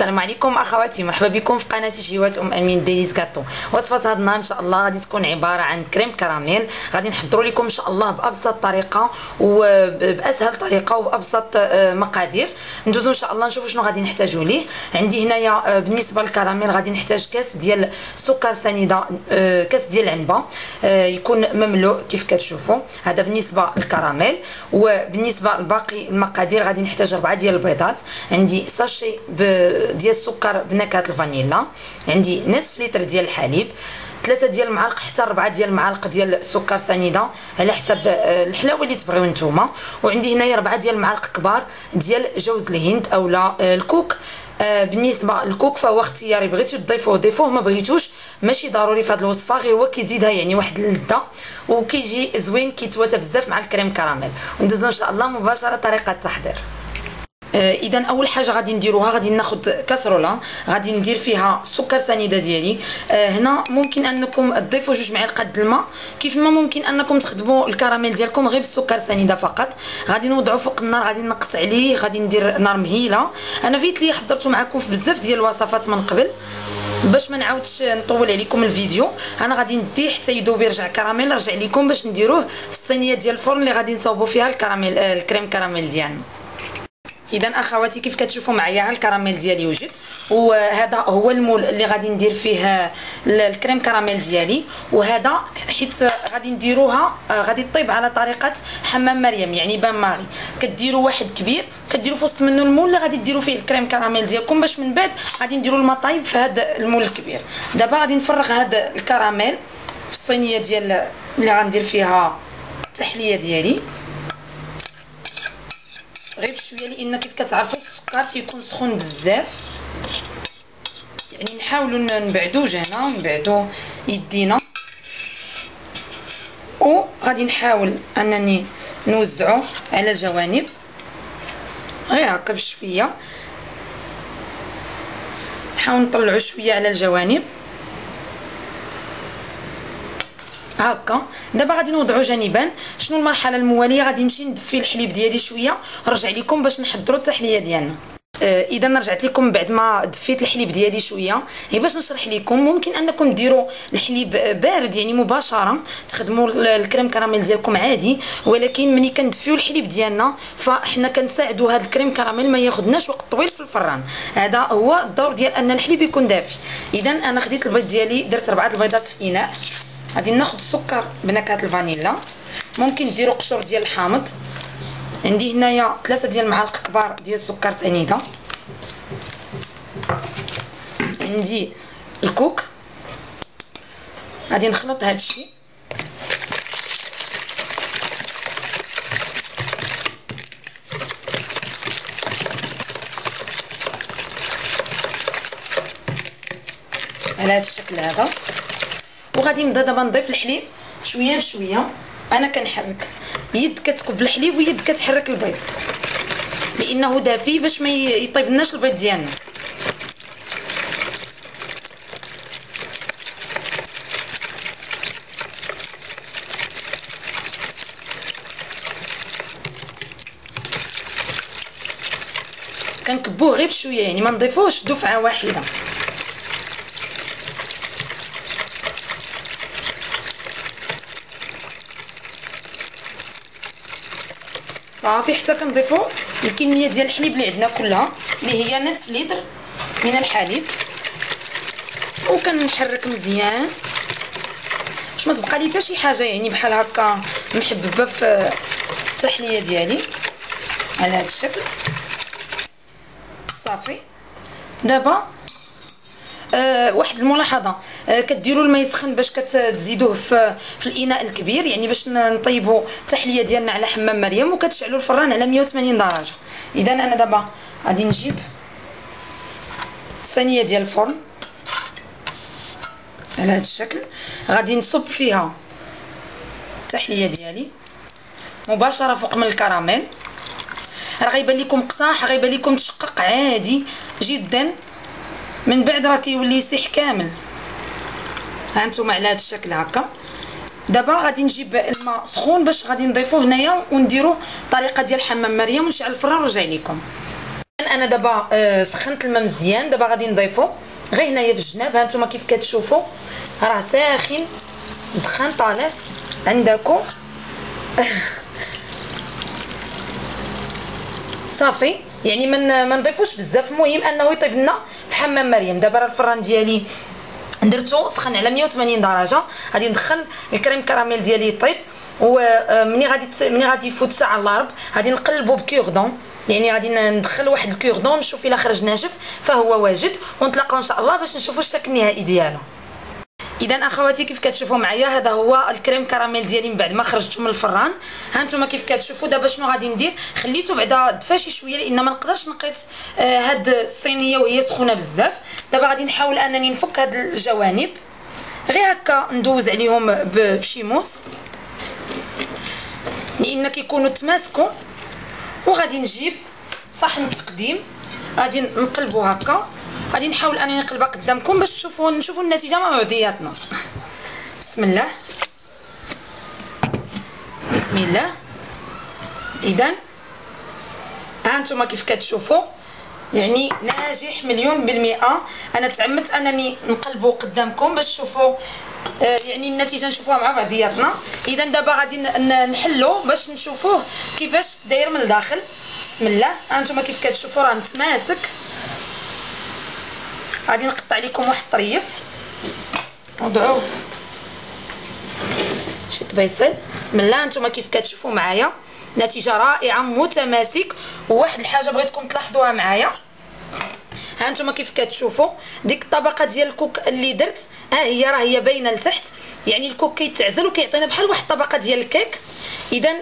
السلام عليكم اخواتي، مرحبا بكم في قناتي شهوات امين ديليز كاتو. وصفه هذا النهار ان شاء الله غادي تكون عباره عن كريم كراميل. غادي نحضروا لكم ان شاء الله بابسط طريقه وباسهل طريقه وبابسط مقادير. ندوزو ان شاء الله نشوفوا شنو غادي نحتاجوا ليه. عندي هنايا بالنسبه للكراميل غادي نحتاج كاس ديال سكر سنيده، كاس ديال العنبه يكون مملوء كيف كتشوفوا. هذا بالنسبه للكراميل. وبالنسبه لباقي المقادير غادي نحتاج 4 ديال البيضات، عندي ساشي ديال السكر بنكهه الفانيلا، عندي نصف لتر ديال الحليب، 3 ديال المعالق حتى 4 ديال المعالق ديال السكر سنيده على حسب الحلاوه اللي تبغيو نتوما، وعندي هنايا 4 ديال المعالق كبار ديال جوز الهند اولا الكوك. بالنسبه للكوك فهو اختياري، بغيتو تضيفوه ضيفوه، ما بغيتوش ماشي ضروري في هذه الوصفه، غير هو كيزيدها يعني واحد اللذه وكيجي زوين كيتواتى بزاف مع الكريم كراميل. وندوزو ان شاء الله مباشره طريقه التحضير. اذا اول حاجه غادي نديروها، غادي ناخذ كاسروله غادي ندير فيها سكر سنيده ديالي. هنا ممكن انكم تضيفوا 2 معالق الماء، كيف ما ممكن انكم تخدموا الكراميل ديالكم غير بالسكر سنيده فقط. غادي نوضعوا فوق النار، غادي نقص عليه، غادي ندير نار مهيله. انا فيت لي حضرته معكم في بزاف ديال الوصفات من قبل باش ما نعاودش نطول عليكم الفيديو. انا غادي نديه حتى يذوب يرجع كراميل، نرجع لكم باش نديروه في الصينيه ديال الفرن اللي غادي نصاوبوا فيها الكراميل الكريم كراميل ديالنا. اذا اخواتي كيف كتشوفوا معايا الكراميل ديالي وجد، وهذا هو المول اللي غادي ندير فيه الكريم كراميل ديالي. وهذا حيت غادي نديروها غادي طيب على طريقه حمام مريم، يعني بان ماري. كديروا واحد كبير كديروا في وسط منه المول اللي غادي ديروا فيه الكريم كراميل ديالكم، باش من بعد غادي نديروا المطايب في هذا المول الكبير. دابا غادي نفرغ هذا الكراميل في الصينيه ديال اللي غندير فيها التحليه ديالي غير بشويه، لان كيف كتعرفوا السكر تيكون سخون بزاف، يعني نحاولوا نبعدوا وجهنا ونبعدوا يدينا، وغادي نحاول انني نوزعه على الجوانب غير هكا بشويه، نحاول نطلعوا شويه على الجوانب هكا. دابا غادي نوضعو جانبا. شنو المرحله المواليه؟ غادي نمشي ندفي الحليب ديالي شويه ونرجع لكم باش نحضروا التحليه ديالنا. اذا رجعت لكم بعد ما دفيت الحليب ديالي شويه، هي باش نشرح لكم. ممكن انكم ديروا الحليب بارد يعني مباشره، تخدموا الكريم كراميل ديالكم عادي، ولكن ملي كندفيو الحليب ديالنا فاحنا كنساعدوا هذا الكريم كراميل ما ياخذناش وقت طويل في الفران. هذا هو الدور ديال ان الحليب يكون دافي. اذا انا خديت البيض ديالي، درت 4 البيضات في اناء. غادي ناخذ السكر بنكهه الفانيلا، ممكن ديروا قشور ديال الحامض. عندي هنايا 3 ديال المعالق كبار ديال السكر سنيده، عندي الكوك. غادي نخلط هذا الشيء على هذا الشكل هذا، وغادي نبدا دابا نضيف الحليب شويه بشويه. انا كنحرك، يد كتكب الحليب ويد كتحرك البيض لانه دافي باش ما يطيبناش البيض ديالنا. كنكبوه غير بشويه، يعني ما نضيفوش دفعه واحده. صافي حتى كنضيفوا الكميه ديال الحليب اللي عندنا كلها، اللي هي نصف لتر من الحليب، وكنحرك مزيان باش ما تبقى لي حتى شي حاجه يعني بحال هكا محببه في التحليه ديالي على هذا الشكل. صافي دابا واحد الملاحظه، كديروا الماء يسخن باش كتزيدوه في الاناء الكبير، يعني باش نطيبوا التحليه ديالنا على حمام مريم، وكتشعلوا الفران على 180 درجه. اذا انا دابا غادي نجيب الصينيه ديال الفرن على هذا الشكل، غادي نصب فيها التحليه ديالي مباشره فوق من الكراميل. راه غيبان لكم قصاح، غيبان لكم تشقق عادي جدا، من بعد راه كيولي يسيح كامل. ها نتوما على هذا الشكل هكا. دابا غادي نجيب الماء سخون باش غادي نضيفوه هنايا ونديروه طريقه ديال حمام مريم، ونشعل الفران ونرجع لكم. انا دابا سخنت الماء مزيان. دابا غادي نضيفو غير هنايا في الجناب. ها نتوما كيف كتشوفوا راه ساخن، الدخان طالع عندكم. صافي يعني ما نضيفوش بزاف، المهم انه يطيب لنا في حمام مريم. دابا راه الفران ديالي درتو سخن على 180 درجه. غادي ندخل الكريم كراميل ديالي يطيب، ومني غادي يفوت ساعه الا ربع غادي نقلبو بكوردون. يعني غادي ندخل واحد الكوردون نشوف الا خرج ناشف فهو واجد، ونتلاقاو ان شاء الله باش نشوفوا الشكل النهائي ديالو. اذا اخواتي كيف كتشوفوا معايا هذا هو الكريم كراميل ديالي من بعد ما خرجته من الفران. ها نتوما كيف كتشوفوا. دابا شنو غادي ندير؟ خليته بعدا دفا شي شويه لان ما نقدرش نقيس هاد الصينيه وهي سخونه بزاف. دابا غادي نحاول انني نفك هاد الجوانب غير هكا، ندوز عليهم بشي موس لان كيكونوا تماسكوا. وغادي نجيب صحن تقديم غادي نقلبو هكا. غادي نحاول انني نقلبها قدامكم باش نشوفوا النتيجه مع بعضياتنا. بسم الله بسم الله. اذا ها نتوما كيف كتشوفوا يعني ناجح مليون بالمئة. انا تعمدت انني نقلبو قدامكم باش تشوفوا يعني النتيجه نشوفوها مع بعضياتنا. اذا دابا غادي نحلو باش نشوفوه كيفاش داير من الداخل. بسم الله. ها نتوما كيف كتشوفوا راه متماسك. غادي نقطع لكم واحد الطريف نوضعوه شي طبيصيل. بسم الله. نتوما كيف كتشوفوا معايا نتيجه رائعه متماسك. وواحد الحاجه بغيتكم تلاحظوها معايا، ها نتوما كيف كتشوفوا ديك الطبقه ديال الكوك اللي درت ها هي راه هي باينه لتحت. يعني الكوك كيتعزل وكيعطينا بحال واحد الطبقه ديال الكيك. اذا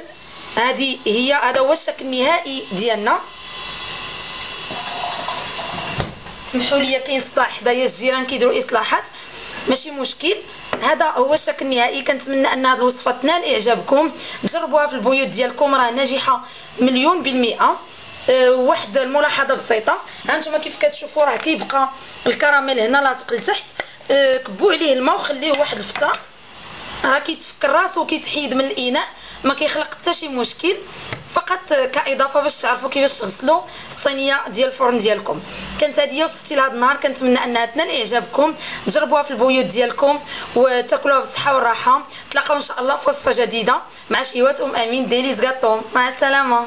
هذا هو الشكل النهائي ديالنا. سمحوا لي كاين صلاح حدايا الجيران كيديروا اصلاحات، ماشي مشكل. هذا هو الشكل النهائي. كنتمنى ان هذه الوصفه تنال اعجابكم، جربوها في البيوت ديالكم راه ناجحه مليون بالمئه. واحد الملاحظه بسيطه، ها نتوما كيف كتشوفوا راه كيبقى الكراميل هنا لاصق لتحت. كبوا عليه الماء وخليه واحد الفتره راه كيتفك راسو وكيتحيد من الاناء، ما كيخلق حتى شي مشكل. فقط كاضافه باش تعرفوا كيفاش تغسلوا الصينيه ديال الفرن ديالكم. كانت هذه وصفتي لهذا النهار، كنتمنى انها تنال اعجابكم، تجربوها في البيوت ديالكم وتاكلوها بالصحه والراحه. تلاقاو ان شاء الله في وصفه جديده مع شهوات امين ديليز غاتون. مع السلامه.